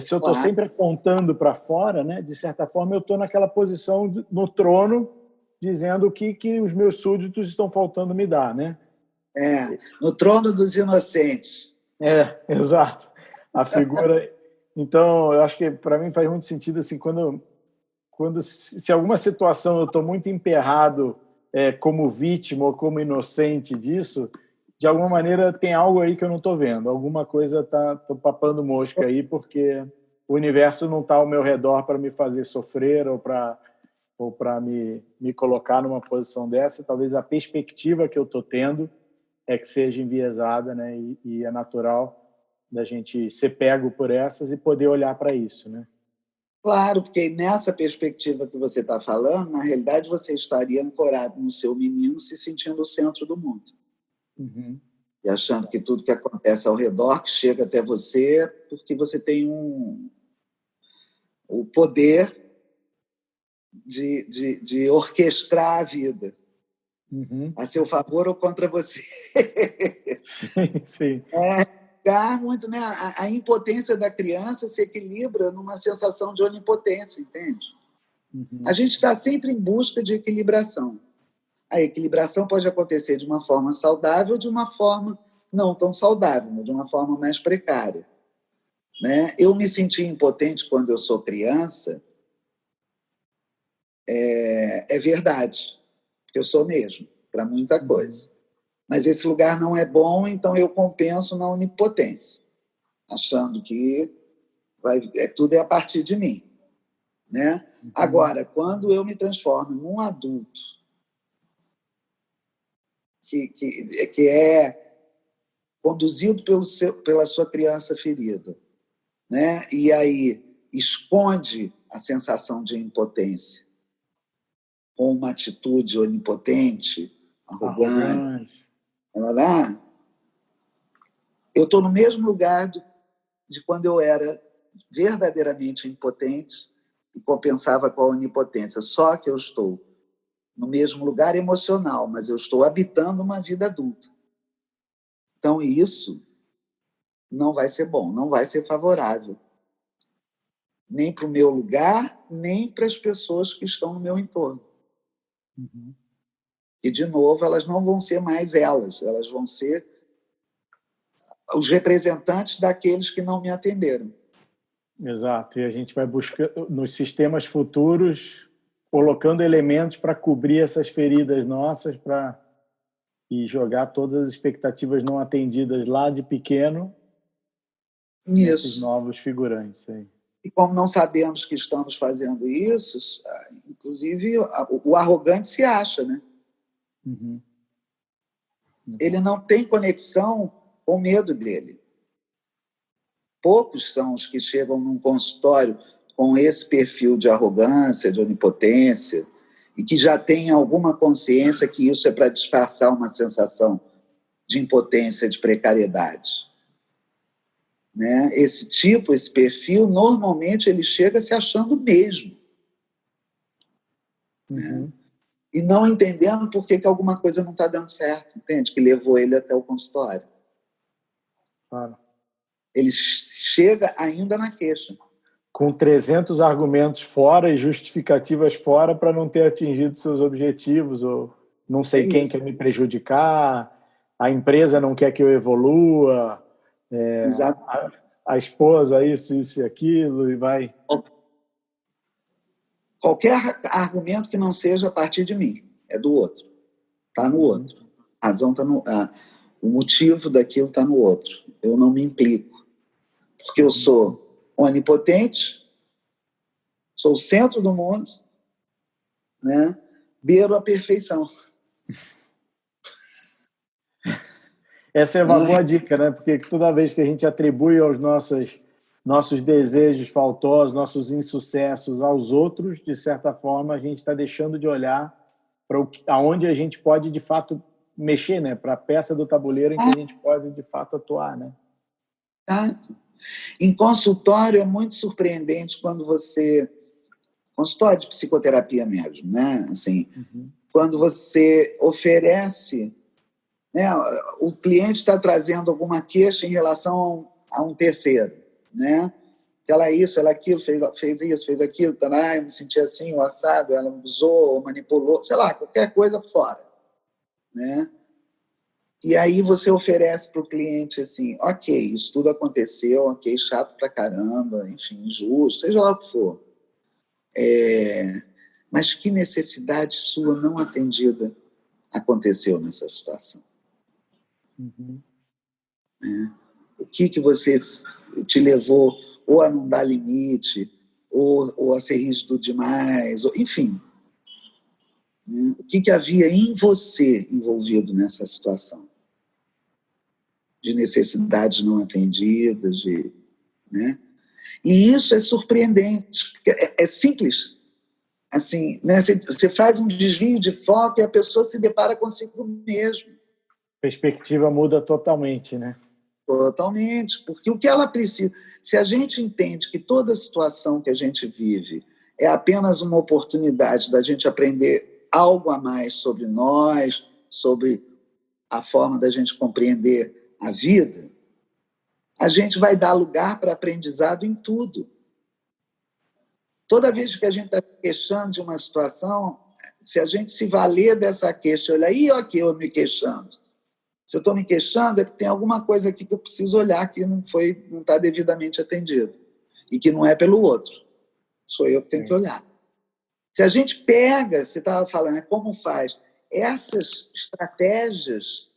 Se eu estou sempre apontando para fora, né? De certa forma, eu estou naquela posição no trono, dizendo o que os meus súditos estão faltando me dar, né? No trono dos inocentes. Exato. A figura... Então, eu acho que para mim faz muito sentido assim, se alguma situação eu estou muito emperrado como vítima ou como inocente disso, de alguma maneira tem algo aí que eu não estou vendo. Alguma coisa tô papando mosca aí, porque o universo não está ao meu redor para me fazer sofrer ou para me colocar numa posição dessa. Talvez a perspectiva que eu estou tendo é que seja enviesada, né? E é natural da gente ser pego por essas e poder olhar para isso, né? Claro, porque nessa perspectiva que você está falando, na realidade você estaria ancorado no seu menino, se sentindo o centro do mundo. Uhum. E achando que tudo que acontece ao redor, que chega até você, porque você tem o poder de orquestrar a vida, a seu favor ou contra você. Sim, sim. Muito, né? A impotência da criança se equilibra numa sensação de onipotência, entende? A gente está sempre em busca de equilibração. A equilibração pode acontecer de uma forma saudável ou de uma forma não tão saudável, mas de uma forma mais precária. Né? Eu me senti impotente quando eu sou criança, é verdade, porque eu sou mesmo, para muita coisa. Mas esse lugar não é bom, então eu compenso na onipotência, achando que tudo é a partir de mim. Né? Agora, quando eu me transformo num adulto que é conduzido pela sua criança ferida, né? E aí esconde a sensação de impotência com uma atitude onipotente, arrogante. Eu estou no mesmo lugar de quando eu era verdadeiramente impotente e compensava com a onipotência. Só que eu estou no mesmo lugar emocional, mas eu estou habitando uma vida adulta. Então, isso não vai ser bom, não vai ser favorável. Nem para o meu lugar, nem para as pessoas que estão no meu entorno. E, de novo, elas não vão ser mais elas vão ser os representantes daqueles que não me atenderam. Exato, e a gente vai buscando nos sistemas futuros, colocando elementos para cobrir essas feridas nossas, e jogar todas as expectativas não atendidas lá de pequeno nesses novos figurantes aí. E como não sabemos que estamos fazendo isso, inclusive o arrogante se acha, né? Ele não tem conexão com o medo dele. Poucos são os que chegam num consultório com esse perfil de arrogância, de onipotência, e que já têm alguma consciência que isso é para disfarçar uma sensação de impotência, de precariedade. Né? Esse perfil, normalmente ele chega se achando mesmo. Né? E não entendendo por que alguma coisa não está dando certo, entende? Que levou ele até o consultório. Claro. Ele chega ainda na queixa. Com 300 argumentos fora e justificativas fora para não ter atingido seus objetivos, ou não sei quem quer me prejudicar, a empresa não quer que eu evolua, a esposa isso e aquilo, e vai... Qualquer argumento que não seja a partir de mim, é do outro. Está no outro. A razão está no... o motivo daquilo está no outro. Eu não me implico. Porque eu sou onipotente, sou o centro do mundo, né? Beiro a perfeição. Essa é uma boa dica, né? Porque toda vez que a gente atribui aos nossos desejos faltosos, nossos insucessos aos outros, de certa forma, a gente está deixando de olhar para aonde a gente pode, de fato, mexer, né? Para a peça do tabuleiro em que a gente pode, de fato, atuar, né? Exato. Em consultório é muito surpreendente quando você... Consultório de psicoterapia mesmo, né? Assim, quando você oferece... Né, o cliente está trazendo alguma queixa em relação a um terceiro, né? Ela isso, ela aquilo, fez isso, fez aquilo, tá, eu me senti assim, o assado, ela usou, ou manipulou, sei lá, qualquer coisa fora, né? E aí você oferece para o cliente assim, ok, isso tudo aconteceu, ok, chato pra caramba, enfim, injusto, seja lá o que for. Mas que necessidade sua não atendida aconteceu nessa situação? O que você te levou ou a não dar limite, ou a ser rígido demais, ou, enfim. Né? O que havia em você envolvido nessa situação? De necessidades não atendidas, né? E isso é surpreendente, porque é simples. Assim, né? Você faz um desvio de foco e a pessoa se depara consigo mesmo. A perspectiva muda totalmente, né? Totalmente, porque o que ela precisa... Se a gente entende que toda situação que a gente vive é apenas uma oportunidade da gente aprender algo a mais sobre nós, sobre a forma da gente compreender a vida, a gente vai dar lugar para aprendizado em tudo. Toda vez que a gente está queixando de uma situação, se a gente se valer dessa queixa, olha aí, aqui eu me queixando. Se eu estou me queixando, é porque tem alguma coisa aqui que eu preciso olhar que não está devidamente atendido. E que não é pelo outro. Sou eu que tenho que olhar. Se a gente pega, você estava falando, como faz? Essas estratégias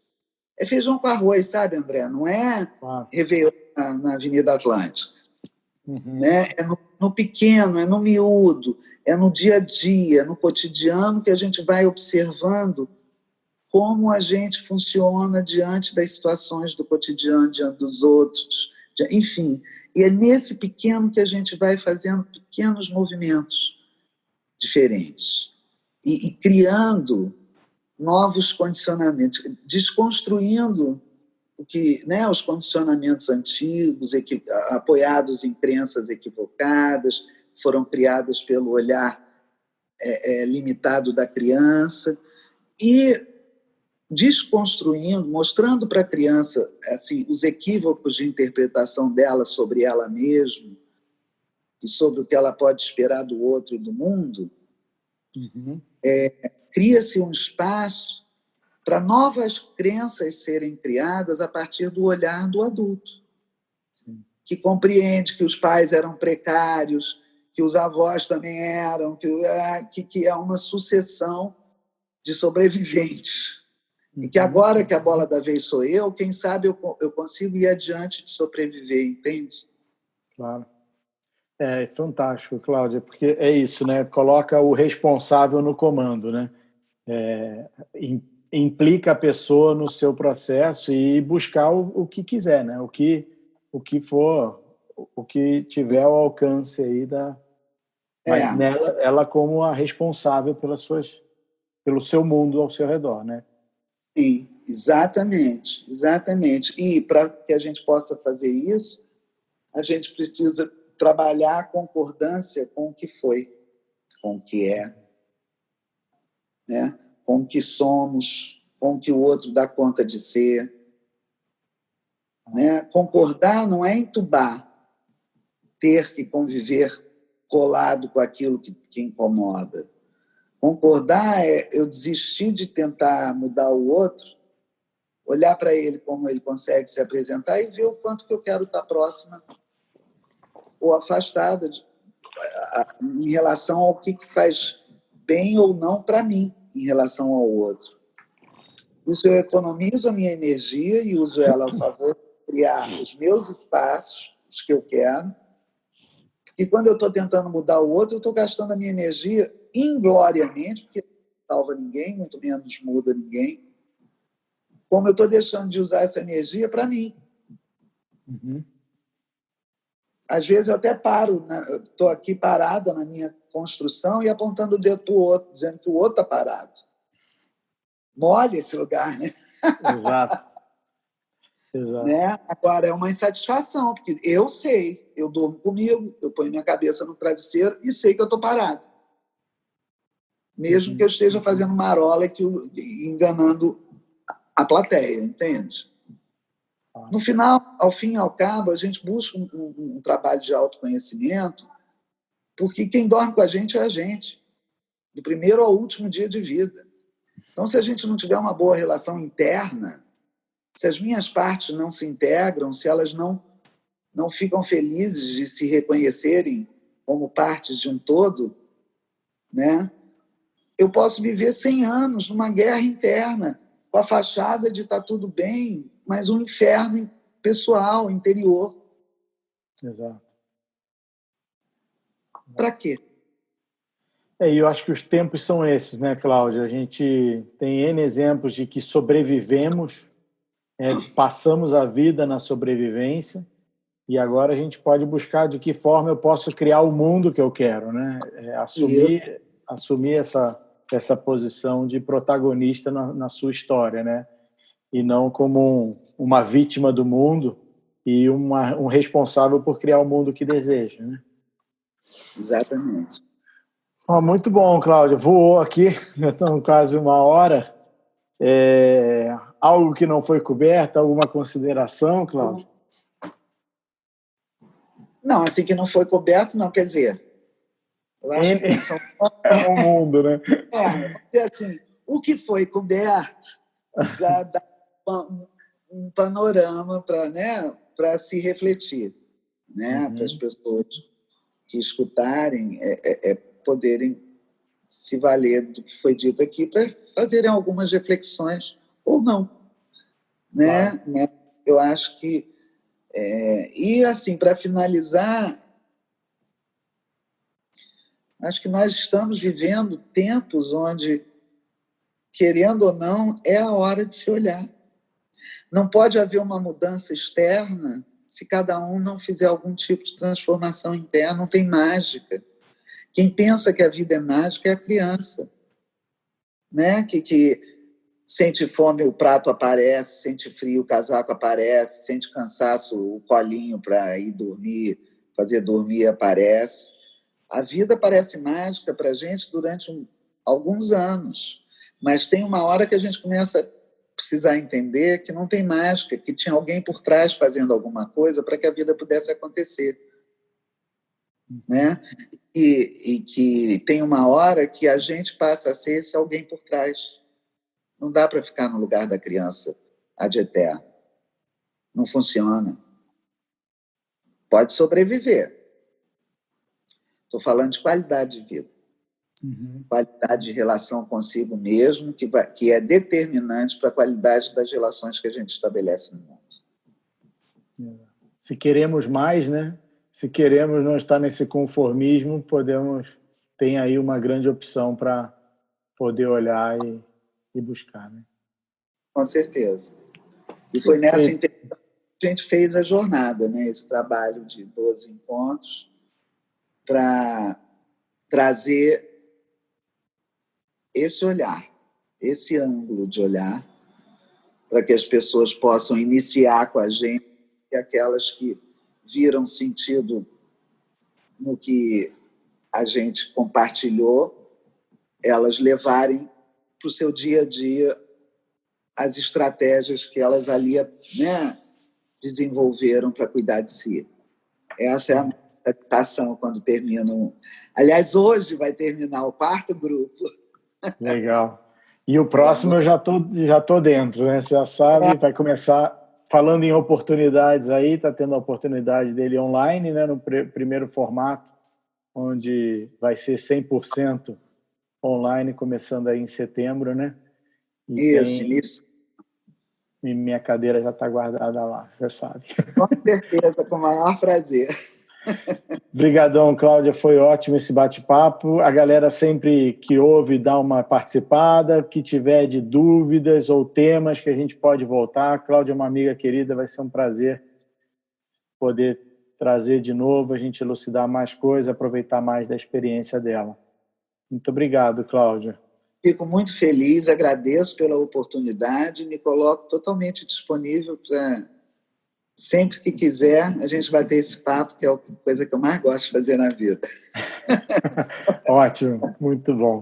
é feijão com arroz, sabe, André? Não é Réveillon na Avenida Atlântica. Uhum. Né? É no pequeno, é no miúdo, é no dia a dia, no cotidiano que a gente vai observando como a gente funciona diante das situações do cotidiano, diante dos outros, enfim. E é nesse pequeno que a gente vai fazendo pequenos movimentos diferentes e criando novos condicionamentos, desconstruindo o que, né, os condicionamentos antigos, apoiados em crenças equivocadas, foram criadas pelo olhar limitado da criança, e desconstruindo, mostrando para a criança assim, os equívocos de interpretação dela sobre ela mesma e sobre o que ela pode esperar do outro e do mundo, cria-se um espaço para novas crenças serem criadas a partir do olhar do adulto, que compreende que os pais eram precários, que os avós também eram, que é uma sucessão de sobreviventes. E que agora que a bola da vez sou eu, quem sabe eu consigo ir adiante de sobreviver, entende? Claro. É fantástico, Cláudia, porque é isso, né? Coloca o responsável no comando, né? Implica a pessoa no seu processo e buscar o que quiser, né? O que for, o que tiver ao alcance aí mas nela, ela como a responsável pelo seu mundo ao seu redor, né? Sim, exatamente, exatamente. E para que a gente possa fazer isso, a gente precisa trabalhar a concordância com o que foi, com o que é, né? Com o que somos, com o que o outro dá conta de ser. Né? Concordar não é entubar, ter que conviver colado com aquilo que incomoda. Concordar é eu desistir de tentar mudar o outro, olhar para ele como ele consegue se apresentar e ver o quanto que eu quero estar próxima ou afastada em relação ao que faz bem ou não para mim em relação ao outro. Isso eu economizo a minha energia e uso ela a favor de criar os meus espaços, os que eu quero. E quando eu estou tentando mudar o outro, eu estou gastando a minha energia ingloriamente, porque não salva ninguém, muito menos muda ninguém. Como eu estou deixando de usar essa energia para mim. Às vezes eu até paro, estou aqui parada na minha construção e apontando o dedo para o outro, dizendo que o outro está parado. Mole esse lugar, né? Exato. Né? Agora, é uma insatisfação, porque eu sei, eu durmo comigo, eu ponho minha cabeça no travesseiro e sei que eu estou parado. Mesmo que eu esteja fazendo marola e enganando a plateia, entende? No final, ao fim e ao cabo, a gente busca um trabalho de autoconhecimento, porque quem dorme com a gente é a gente, do primeiro ao último dia de vida. Então, se a gente não tiver uma boa relação interna, se as minhas partes não se integram, se elas não ficam felizes de se reconhecerem como partes de um todo, né? Eu posso viver 100 anos numa guerra interna, com a fachada de estar tudo bem, mas um inferno pessoal, interior. Exato. Para quê? E eu acho que os tempos são esses, né, Cláudia? A gente tem N exemplos de que sobrevivemos, passamos a vida na sobrevivência, e agora a gente pode buscar de que forma eu posso criar o mundo que eu quero, né? Assumir essa posição de protagonista na sua história, né? E não como uma vítima do mundo e um responsável por criar o mundo que deseja, né? Exatamente. Muito bom, Cláudia. Voou aqui, já estamos quase 1 hora. Algo que não foi coberto, alguma consideração, Cláudia? Não, assim que não foi coberto, não, quer dizer, eu acho que é um mundo, né? Assim, o que foi coberto já dá um panorama para, né, para se refletir, né, para as pessoas que escutarem poderem se valer do que foi dito aqui para fazerem algumas reflexões ou não, né? Claro. Eu acho que e assim, para finalizar, acho que nós estamos vivendo tempos onde, querendo ou não, é a hora de se olhar. Não pode haver uma mudança externa se cada um não fizer algum tipo de transformação interna. Não tem mágica. Quem pensa que a vida é mágica é a criança, né? Que sente fome, o prato aparece, sente frio, o casaco aparece, sente cansaço, o colinho para ir dormir, fazer dormir aparece. A vida parece mágica para a gente durante alguns anos, mas tem uma hora que a gente começa a precisar entender que não tem mágica, que tinha alguém por trás fazendo alguma coisa para que a vida pudesse acontecer, né? E que tem uma hora que a gente passa a ser esse alguém por trás. Não dá para ficar no lugar da criança ad eterno. Não funciona. Pode sobreviver. Estou falando de qualidade de vida. Qualidade de relação consigo mesmo, que é determinante para a qualidade das relações que a gente estabelece no mundo. Se queremos mais, né? Se queremos não estar nesse conformismo, tem aí uma grande opção para poder olhar e buscar, né? Com certeza. E foi nessa intenção que a gente fez a jornada, né? Esse trabalho de 12 encontros para trazer esse olhar, esse ângulo de olhar, para que as pessoas possam iniciar com a gente, e aquelas que viram sentido no que a gente compartilhou, elas levarem para o seu dia a dia as estratégias que elas ali, né, desenvolveram para cuidar de si. Essa é a meditação quando terminam. Aliás, hoje vai terminar o 4º grupo. Legal. E o próximo eu já tô dentro, né? Você já sabe, vai começar falando em oportunidades aí, está tendo a oportunidade dele online, né? No primeiro formato, onde vai ser 100% online, começando aí em setembro, né? Isso. E minha cadeira já está guardada lá, você sabe. Com certeza, com o maior prazer. Obrigadão, Cláudia, foi ótimo esse bate-papo. A galera sempre que ouve dá uma participada, que tiver de dúvidas ou temas que a gente pode voltar. Cláudia é uma amiga querida, vai ser um prazer poder trazer de novo, a gente elucidar mais coisas, aproveitar mais da experiência dela. Muito obrigado, Cláudia. Fico muito feliz, agradeço pela oportunidade, me coloco totalmente disponível para, sempre que quiser, a gente bater esse papo, que é a coisa que eu mais gosto de fazer na vida. Ótimo, muito bom.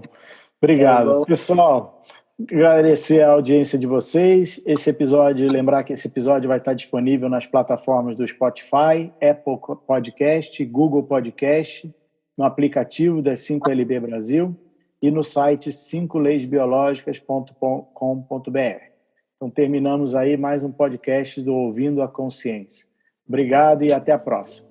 Obrigado. Pessoal, agradecer a audiência de vocês. Lembrar que esse episódio vai estar disponível nas plataformas do Spotify, Apple Podcast, Google Podcast, no aplicativo da 5LB Brasil e no site 5leisbiologicas.com.br. Então, terminamos aí mais um podcast do Ouvindo a Consciência. Obrigado e até a próxima.